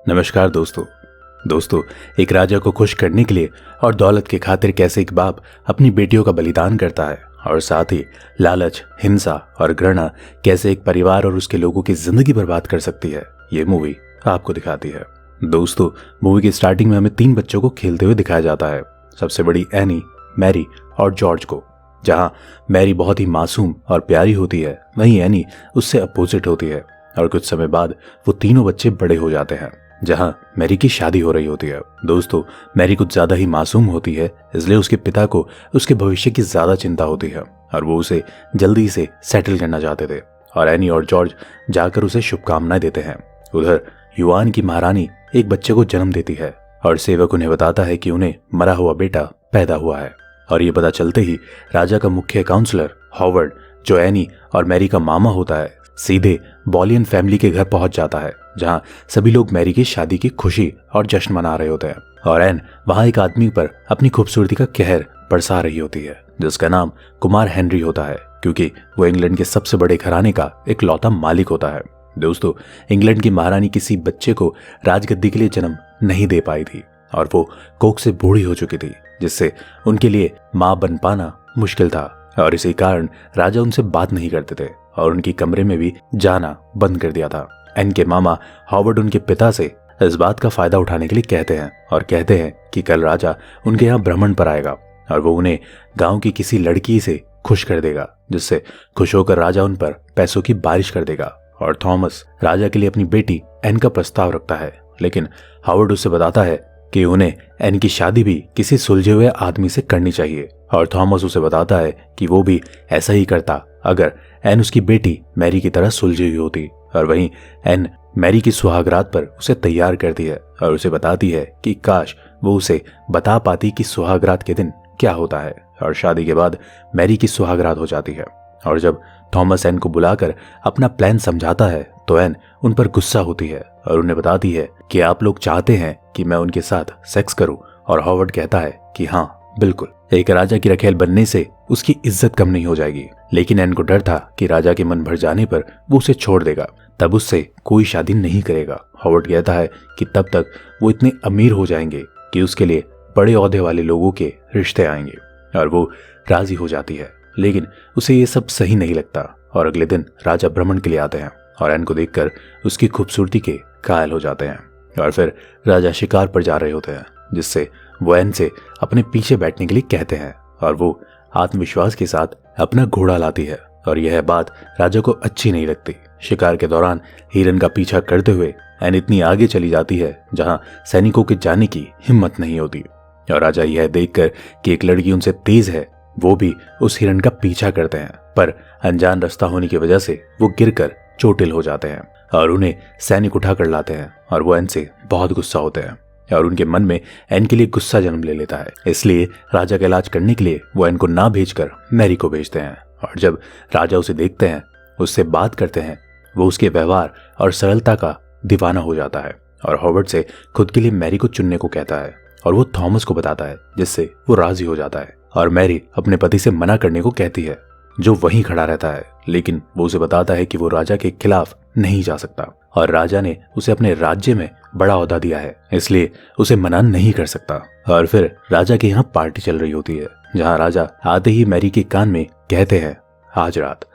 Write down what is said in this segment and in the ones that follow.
नमस्कार दोस्तों, एक राजा को खुश करने के लिए और दौलत के खातिर कैसे एक बाप अपनी बेटियों का बलिदान करता है और साथ ही लालच, हिंसा और घृणा कैसे एक परिवार और उसके लोगों की जिंदगी बर्बाद कर सकती है, ये मूवी आपको दिखाती है। दोस्तों, मूवी की स्टार्टिंग में हमें 3 बच्चों को खेलते हुए दिखाया जाता है। सबसे बड़ी एनी, मैरी और जॉर्ज को। जहां मैरी बहुत ही मासूम और प्यारी होती है, वहीं एनी उससे अपोजिट होती है और कुछ समय बाद वो तीनों बच्चे बड़े हो जाते हैं। जहां मैरी की शादी हो रही होती है। दोस्तों, मैरी कुछ ज्यादा ही मासूम होती है, इसलिए उसके पिता को उसके भविष्य की ज्यादा चिंता होती है और वो उसे जल्दी से सेटल करना चाहते थे और एनी और जॉर्ज जाकर उसे शुभकामनाएं देते हैं। उधर युआन की महारानी एक बच्चे को जन्म देती है और सेवक उन्हें बताता है कि उन्हें मरा हुआ बेटा पैदा हुआ है और ये पता चलते ही राजा का मुख्य काउंसलर हॉवर्ड, जो एनी और मैरी का मामा होता है, सीधे बॉलियन फैमिली के घर पहुंच जाता है, जहां सभी लोग मैरी की शादी की खुशी और जश्न मना रहे होते हैं और एन वहां एक आदमी पर अपनी खूबसूरती का कहर बरसा रही होती है, जिसका नाम कुमार हेनरी होता है, क्योंकि वो इंग्लैंड के सबसे बड़े घराने का एक लौता मालिक होता है। दोस्तों, इंग्लैंड की महारानी किसी बच्चे को राजगद्दी के लिए जन्म नहीं दे पाई थी और वो कोख से बूढ़ी हो चुकी थी, जिससे उनके लिए मां बन पाना मुश्किल था और इसी कारण राजा उनसे बात नहीं करते थे और उनकी कमरे में भी जाना बंद कर दिया था। एन के मामा हॉवर्ड उनके पिता से इस बात का फायदा उठाने के लिए कहते हैं और कहते हैं कि कल राजा उनके यहाँ भ्रमण पर आएगा और वो उन्हें गांव की किसी लड़की से खुश कर देगा, जिससे खुश होकर राजा उन पर पैसों की बारिश कर देगा। और थॉमस राजा के लिए अपनी बेटी एन का प्रस्ताव रखता है, लेकिन हॉवर्ड उससे बताता है कि उन्हें एन की शादी भी किसी सुलझे हुए आदमी से करनी चाहिए और थॉमस उसे बताता है कि वो भी ऐसा ही करता अगर एन उसकी बेटी मैरी की तरह सुलझी हुई होती। और वहीं एन मैरी की सुहागरात पर उसे तैयार करती है और उसे बताती है कि काश वो उसे बता पाती कि सुहागरात के दिन क्या होता है। और शादी के बाद मैरी की सुहागरात हो जाती है और जब थॉमस एन को बुलाकर अपना प्लान समझाता है तो एन उन पर गुस्सा होती है और उन्हें बताती है कि आप लोग चाहते हैं कि मैं उनके साथ सेक्स करूं और हॉवर्ड कहता है कि हाँ बिल्कुल, एक राजा की रखेल बनने से उसकी इज्जत कम नहीं हो जाएगी। लेकिन एन को डर था कि राजा के मन भर जाने पर वो उसे छोड़ देगा, तब उससे कोई शादी नहीं करेगा। हॉवर्ड कहता है कि तब तक वो इतने अमीर हो जाएंगे कि उसके लिए बड़े ओहदे वाले लोगों के रिश्ते आएंगे और वो राजी हो जाती है, लेकिन उसे ये सब सही नहीं लगता और अगले दिन राजा भ्रमण के लिए आते हैं और एन को देखकर उसकी खूबसूरती के कायल हो जाते हैं और फिर राजा शिकार पर जा रहे होते हैं, जिससे वो एन से अपने पीछे बैठने के लिए कहते हैं और वो आत्मविश्वास के साथ अपना घोड़ा लाती है और यह बात राजा को अच्छी नहीं लगती। शिकार के दौरान हिरन का पीछा करते हुए एन इतनी आगे चली जाती है जहां सैनिकों के जाने की हिम्मत नहीं होती और राजा यह देखकर कि एक लड़की उनसे तेज है, वो भी उस हिरन का पीछा करते हैं, पर अनजान रास्ता होने की वजह से वो गिरकर चोटिल हो जाते हैं और उन्हें सैनिक उठा कर लाते हैं और वो एन से बहुत गुस्सा होते हैं और उनके मन में एन के लिए गुस्सा जन्म ले लेता है। इसलिए राजा का इलाज करने के लिए वो एन को ना भेजकर मैरी को भेजते हैं और जब राजा उसे देखते हैं, उससे बात करते हैं, वो उसके व्यवहार और सरलता का दीवाना हो जाता है और हॉवर्ड से खुद के लिए मैरी को चुनने को कहता है और वो थॉमस को बताता है, जिससे वो राजी हो जाता है और मैरी अपने पति से मना करने को कहती है, जो वहीं खड़ा रहता है, लेकिन वो उसे बताता है कि वो राजा के खिलाफ नहीं जा सकता और राजा ने उसे अपने राज्य में बड़ा ओहदा दिया है, इसलिए उसे मना नहीं कर सकता। और फिर राजा के यहाँ पार्टी चल रही होती है, जहाँ राजा आते ही मैरी के कान में कहते हैं आज रात,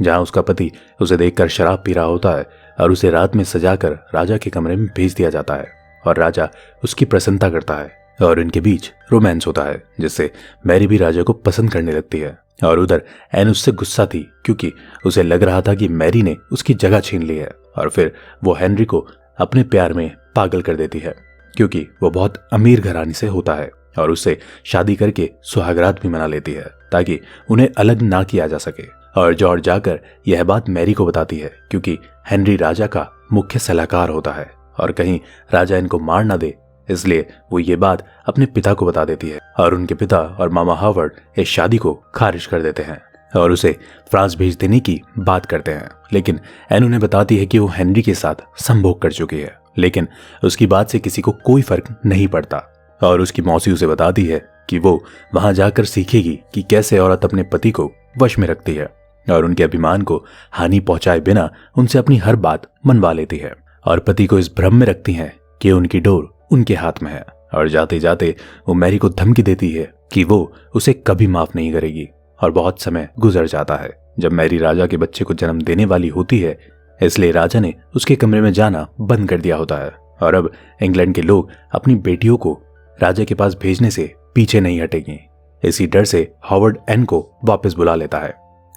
जहाँ उसका पति उसे देखकर शराब पी रहा होता है और उसे रात में सजाकर राजा के कमरे में भेज दिया जाता है और राजा उसकी प्रसन्नता करता है और इनके बीच रोमांस होता है, जिससे मैरी भी राजा को पसंद करने लगती है। और उधर एन उससे गुस्सा थी क्योंकि उसे लग रहा था कि मैरी ने उसकी जगह छीन ली है और फिर वो हेनरी को अपने प्यार में पागल कर देती है, क्योंकि वो बहुत अमीर घराने से होता है और उससे शादी करके सुहागरात भी मना लेती है ताकि उन्हें अलग ना किया जा सके। और जॉर्ज जाकर यह बात मैरी को बताती है, क्योंकि हेनरी राजा का मुख्य सलाहकार होता है और कहीं राजा इनको मार ना दे, इसलिए वो ये बात अपने पिता को बता देती है और उनके पिता और मामा हॉवर्ड इस शादी को खारिज कर देते हैं और उसे फ्रांस भेज देने की बात करते हैं। लेकिन एन उन्हें बताती है कि वो हेनरी के साथ संभोग कर चुकी है, लेकिन उसकी बात से किसी को कोई फर्क नहीं पड़ता और उसकी मौसी उसे बताती है कि वो वहां जाकर सीखेगी कि कैसे औरत अपने पति को वश में रखती है और उनके अभिमान को हानि पहुंचाए बिना उनसे अपनी हर बात मनवा लेती है और पति को इस भ्रम में रखती हैं कि उनकी डोर उनके हाथ में है और जाते जाते वो मैरी को धमकी देती है कि वो उसे कभी माफ नहीं करेगी। और बहुत समय गुजर जाता है जब मैरी राजा के बच्चे को जन्म देने वाली होती है, इसलिए राजा ने उसके कमरे में जाना बंद कर दिया होता है और अब इंग्लैंड के लोग अपनी बेटियों को राजा के पास भेजने से पीछे नहीं हटेंगे। इसी डर से हॉवर्ड एन को वापस बुला लेता है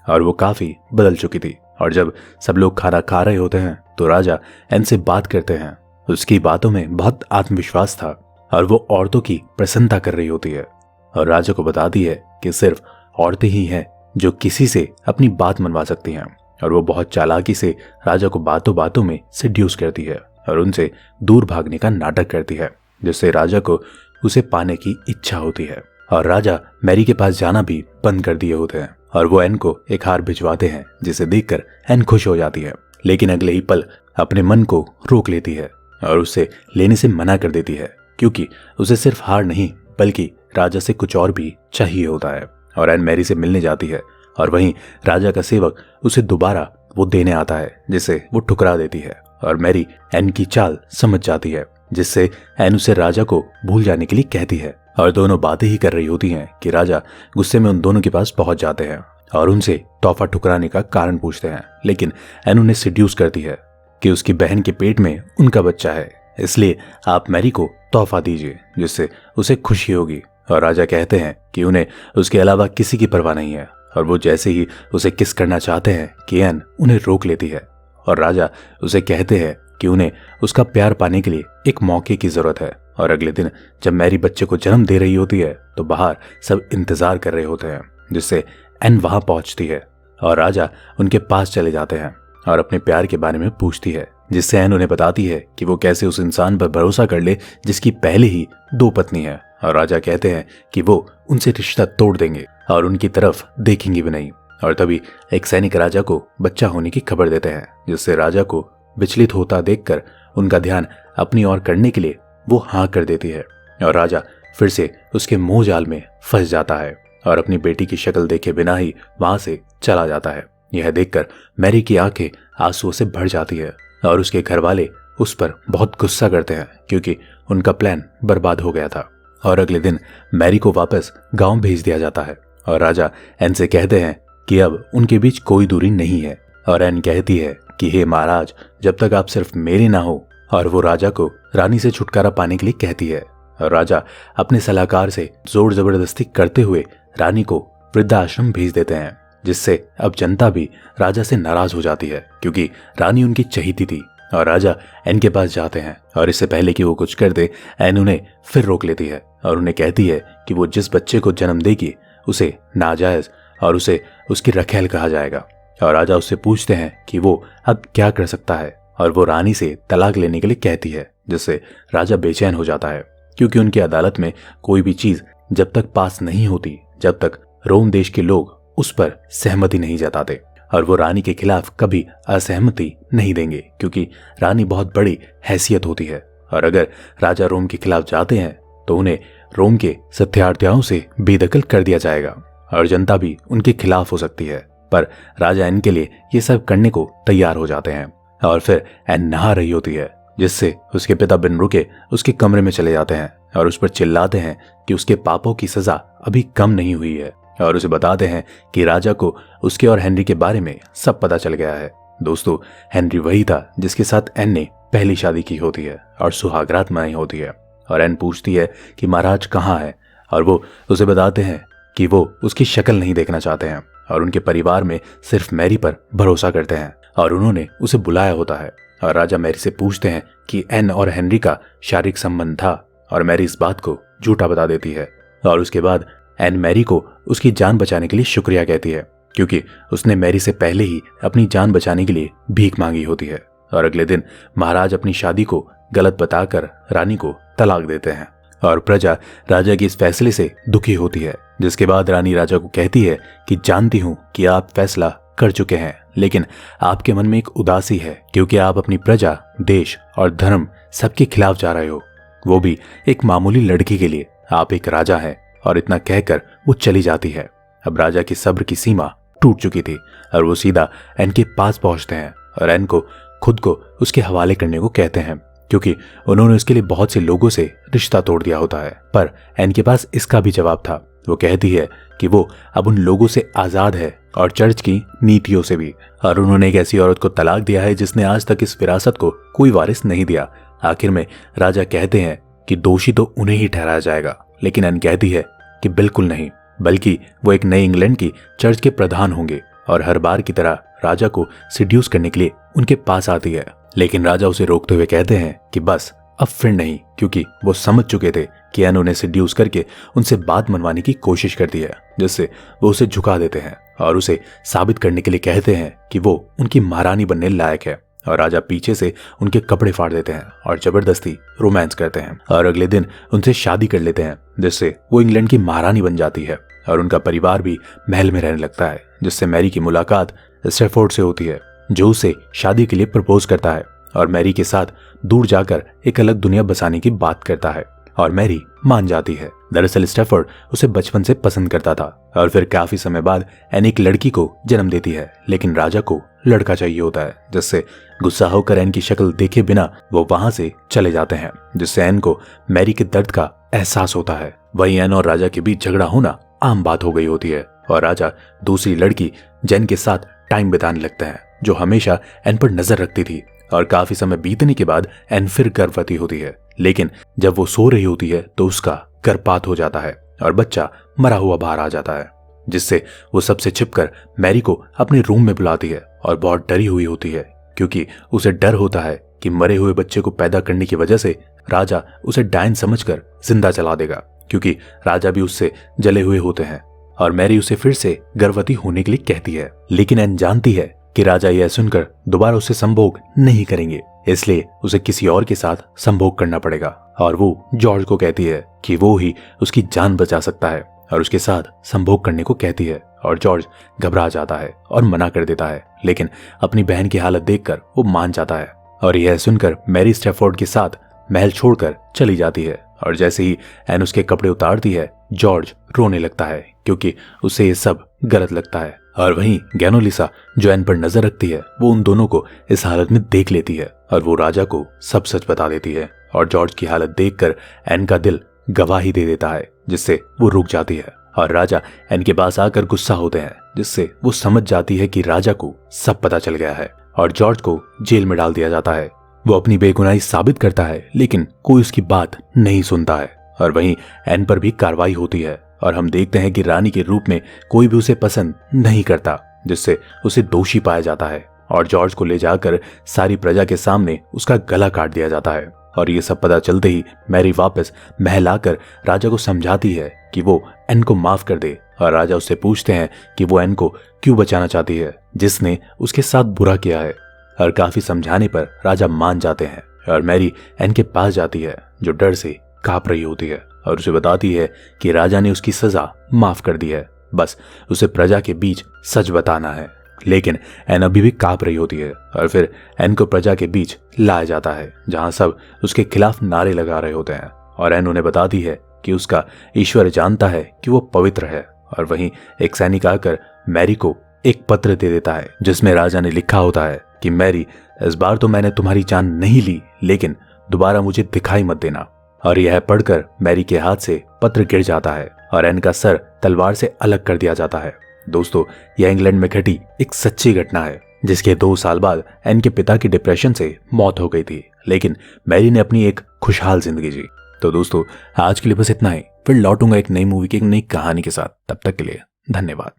और वो काफी बदल चुकी थी। और जब सब लोग खाना खा रहे होते हैं तो राजा एन से बात करते हैं। उसकी बातों में बहुत आत्मविश्वास था और वो औरतों की प्रसन्नता कर रही होती है और राजा को बताती है कि सिर्फ औरतें ही हैं जो किसी से अपनी बात मनवा सकती हैं। और वो बहुत चालाकी से राजा को बातों बातों में सेड्यूस करती है और उनसे दूर भागने का नाटक करती है, जिससे राजा को उसे पाने की इच्छा होती है। और राजा मैरी के पास जाना भी बंद कर दिए होते हैं और वो एन को एक हार भिजवाते हैं, जिसे देखकर एन खुश हो जाती है, लेकिन अगले ही पल अपने मन को रोक लेती है और उसे लेने से मना कर देती है, क्योंकि उसे सिर्फ हार नहीं बल्कि राजा से कुछ और भी चाहिए होता है। और एन मैरी से मिलने जाती है और वहीं राजा का सेवक उसे दोबारा वो देने आता है, जिसे वो ठुकरा देती है और मैरी एन की चाल समझ जाती है, जिससे एन उसे राजा को भूल जाने के लिए कहती है। और दोनों बातें ही कर रही होती हैं कि राजा गुस्से में उन दोनों के पास पहुंच जाते हैं और उनसे तोहफा ठुकराने का कारण पूछते हैं, लेकिन एन उन्हें सिड्यूस करती है कि उसकी बहन के पेट में उनका बच्चा है, इसलिए आप मैरी को तोहफा दीजिए जिससे उसे खुशी होगी। और राजा कहते हैं कि उन्हें उसके अलावा किसी की परवाह नहीं है और वो जैसे ही उसे किस करना चाहते हैं कि एन उन्हें रोक लेती है और राजा उसे कहते हैं कि उन्हें उसका प्यार पाने के लिए एक मौके की जरूरत है। और अगले दिन जब मैरी बच्चे को जन्म दे रही होती है तो बाहर सब इंतजार कर रहे होते हैं, जिससे एन वहां पहुंचती है और राजा उनके पास चले जाते हैं और अपने प्यार के बारे में पूछती है, जिससे एन उन्हें बताती है कि वो कैसे उस इंसान पर भरोसा कर ले जिसकी पहले ही 2 पत्नी है। और राजा कहते हैं कि वो उनसे रिश्ता तोड़ देंगे और उनकी तरफ देखेंगे भी नहीं। और तभी एक सैनिक राजा को बच्चा होने की खबर देते हैं, जिससे राजा को विचलित होता देखकर उनका ध्यान अपनी ओर करने के लिए वो हाँ कर देती है और राजा फिर से उसके मोह जाल में फंस जाता है और अपनी बेटी की शक्ल देखे बिना ही वहां से चला जाता है। यह देखकर मैरी की आंखें आंसुओं से भर जाती है और उसके घर वाले उस पर बहुत गुस्सा करते हैं, क्योंकि उनका प्लान बर्बाद हो गया था। और अगले दिन मैरी को वापस गांव भेज दिया जाता है और राजा एन से कहते हैं कि अब उनके बीच कोई दूरी नहीं है। और एन कहती है कि हे महाराज, जब तक आप सिर्फ मेरे ना हो। और वो राजा को रानी से छुटकारा पाने के लिए कहती है और राजा अपने सलाहकार से जोर जबरदस्ती करते हुए रानी को वृद्धाश्रम भेज देते हैं, जिससे अब जनता भी राजा से नाराज हो जाती है, क्योंकि रानी उनकी चहीती थी। और राजा एन के पास जाते हैं और इससे पहले कि वो कुछ कर दे, एन उन्हें फिर रोक लेती है और उन्हें कहती है कि वो जिस बच्चे को जन्म देगी उसे नाजायज और उसे उसकी रखेल कहा जाएगा। और राजा उससे पूछते हैं कि वो अब क्या कर सकता है और वो रानी से तलाक लेने के लिए कहती है, जिससे राजा बेचैन हो जाता है, क्योंकि उनकी अदालत में कोई भी चीज जब तक पास नहीं होती जब तक रोम देश के लोग उस पर सहमति नहीं जताते और वो रानी के खिलाफ कभी असहमति नहीं देंगे, क्योंकि रानी बहुत बड़ी हैसियत होती है और अगर राजा रोम के खिलाफ जाते हैं तो उन्हें रोम के सत्यार्थियों से बेदखल कर दिया जाएगा और जनता भी उनके खिलाफ हो सकती है। पर राजा एन के लिए ये सब करने को तैयार हो जाते हैं और फिर एन नहा रही होती है, जिससे उसके पिता बिन रुके उसके कमरे में चले जाते हैं और उस पर चिल्लाते हैं कि उसके पापों की सजा अभी कम नहीं हुई है और उसे बताते हैं कि राजा को उसके और हेनरी के बारे में सब पता चल गया है। दोस्तों, हेनरी वही था जिसके साथ एन ने पहली शादी की होती है और सुहागरात मनाई होती है। और एन पूछती है कि महाराज कहाँ है और वो उसे बताते हैं कि वो उसकी शक्ल नहीं देखना चाहते हैं और उनके परिवार में सिर्फ मैरी पर भरोसा करते हैं और उन्होंने उसे बुलाया होता है। और राजा मैरी से पूछते हैं कि एन और हेनरी का शारीरिक संबंध था और मैरी इस बात को झूठा बता देती है और उसके बाद एन मैरी को उसकी जान बचाने के लिए शुक्रिया कहती है, क्योंकि उसने मैरी से पहले ही अपनी जान बचाने के लिए भीख मांगी होती है। और अगले दिन महाराज अपनी शादी को गलत बताकर रानी को तलाक देते हैं और प्रजा राजा के इस फैसले से दुखी होती है, जिसके बाद रानी राजा को कहती है कि जानती हूँ कि आप फैसला कर चुके हैं, लेकिन आपके मन में एक उदासी है क्योंकि आप अपनी प्रजा, देश और धर्म सबके खिलाफ जा रहे हो, वो भी एक मामूली लड़की के लिए। आप एक राजा हैं। और इतना कहकर वो चली जाती है। अब राजा की सब्र की सीमा टूट चुकी थी और वो सीधा एन के पास पहुंचते हैं और एन को खुद को उसके हवाले करने को कहते हैं। क्योंकि उन्होंने उसके लिए बहुत से लोगों से रिश्ता तोड़ दिया होता है। पर एन के पास इसका भी जवाब था। वो कहती है कि वो अब उन लोगों से आजाद है और चर्च की नीतियों से भी, और उन्होंने एक ऐसी औरत को तलाक दिया है जिसने आज तक इस विरासत को कोई वारिस नहीं दिया। आखिर में राजा कहते हैं कि दोषी तो उन्हें ही ठहराया जाएगा, लेकिन एन कहती है कि बिल्कुल नहीं, बल्कि वो एक नई इंग्लैंड की चर्च के प्रधान होंगे और हर बार की तरह राजा को सिड्यूस करने के लिए उनके पास आती है। लेकिन राजा उसे रोकते हुए कहते हैं कि बस अब फिर नहीं, क्योंकि वो समझ चुके थे कि एन उन्हें सिड्यूस करके उनसे बात मनवाने की कोशिश करती है, जिससे वो उसे झुका देते हैं और उसे साबित करने के लिए कहते हैं कि वो उनकी महारानी बनने लायक है। और राजा पीछे से उनके कपड़े फाड़ देते हैं और जबरदस्ती रोमांस करते हैं और अगले दिन उनसे शादी कर लेते हैं, जिससे वो इंग्लैंड की महारानी बन जाती है और उनका परिवार भी महल में रहने लगता है, जिससे मैरी की मुलाकात स्टैफोर्ड से होती है, जो उसे शादी के लिए प्रपोज करता है और मैरी के साथ दूर जाकर एक अलग दुनिया बसाने की बात करता है और मैरी मान जाती है। दरअसल स्टैफोर्ड उसे बचपन से पसंद करता था और फिर काफी समय बाद एन एक लड़की को जन्म देती है, लेकिन राजा को लड़का चाहिए होता है, जिससे गुस्सा होकर एन की शक्ल देखे बिना वो वहां से चले जाते हैं, जिससे एन को मैरी के दर्द का एहसास होता है। वहीं एन और राजा के बीच झगड़ा होना आम बात हो गई होती है और राजा दूसरी लड़की जेन के साथ टाइम बिताने लगता है, जो हमेशा एन पर नजर रखती थी। और काफी समय बीतने के बाद एन फिर गर्भवती होती है, लेकिन जब वो सो रही होती है तो उसका गर्भपात हो जाता है और बच्चा मरा हुआ बाहर आ जाता है, जिससे वो सबसे छिपकर मैरी को अपने रूम में बुलाती है और बहुत डरी हुई होती है, क्योंकि उसे डर होता है कि मरे हुए बच्चे को पैदा करने की वजह से राजा उसे डायन समझकर जिंदा चला देगा, क्योंकि राजा भी उससे जले हुए होते हैं। और मैरी उसे फिर से गर्भवती होने के लिए कहती है, लेकिन एन जानती है कि राजा यह सुनकर दोबारा उसे संभोग नहीं करेंगे, इसलिए उसे किसी और के साथ संभोग करना पड़ेगा। और वो जॉर्ज को कहती है कि वो ही उसकी जान बचा सकता है और उसके साथ संभोग करने को कहती है। और जॉर्ज घबरा जाता है और मना कर देता है, लेकिन अपनी बहन की हालत देखकर वो मान जाता है। और यह सुनकर मैरी स्टैफोर्ड के साथ महल छोड़कर चली जाती है और जैसे ही एन उसके कपड़े उतारती है, जॉर्ज रोने लगता है, क्योंकि उसे ये सब गलत लगता है। और वहीं गैनोलिसा जो एन पर नजर रखती है, वो उन दोनों को इस हालत में देख लेती है और वो राजा को सब सच बता देती है। और जॉर्ज की हालत देखकर एन का दिल गवाही दे देता है, जिससे वो रुक जाती है और राजा एन के पास आकर गुस्सा होते हैं, जिससे वो समझ जाती है कि राजा को सब पता चल गया है और जॉर्ज को जेल में डाल दिया जाता है। वो अपनी बेगुनाही साबित करता है, लेकिन कोई उसकी बात नहीं सुनता है। और वहीं एन पर भी कार्रवाई होती है और हम देखते हैं कि रानी के रूप में कोई भी उसे पसंद नहीं करता, जिससे उसे दोषी पाया जाता है और जॉर्ज को ले जाकर सारी प्रजा के सामने उसका गला काट दिया जाता है। और ये सब पता चलते ही मैरी वापस महल आकर राजा को समझाती है कि वो एन को माफ कर दे और राजा उससे पूछते हैं कि वो एन को क्यों बचाना चाहती है, जिसने उसके साथ बुरा किया है। और काफी समझाने पर राजा मान जाते हैं और मैरी एन के पास जाती है, जो डर से कांप रही होती है और उसे बताती है कि राजा ने उसकी सजा माफ कर दी है, बस उसे प्रजा के बीच सच बताना है। लेकिन एन अभी भी कांप रही होती है और फिर एन को प्रजा के बीच लाया जाता है, जहां सब उसके खिलाफ नारे लगा रहे होते हैं और एन उन्हें बताती है कि उसका ईश्वर जानता है कि वो पवित्र है। और वहीं एक सैनिक आकर मैरी को एक पत्र दे देता है, जिसमें राजा ने लिखा होता है कि मैरी, इस बार तो मैंने तुम्हारी जान नहीं ली, लेकिन दोबारा मुझे दिखाई मत देना। और यह पढ़कर मैरी के हाथ से पत्र गिर जाता है और एन का सर तलवार से अलग कर दिया जाता है। दोस्तों, यह इंग्लैंड में घटी एक सच्ची घटना है, जिसके 2 साल बाद एन के पिता की डिप्रेशन से मौत हो गई थी, लेकिन मैरी ने अपनी एक खुशहाल जिंदगी जी। तो दोस्तों, आज के लिए बस इतना ही। फिर लौटूंगा एक नई मूवी की एक नई कहानी के साथ। तब तक के लिए धन्यवाद।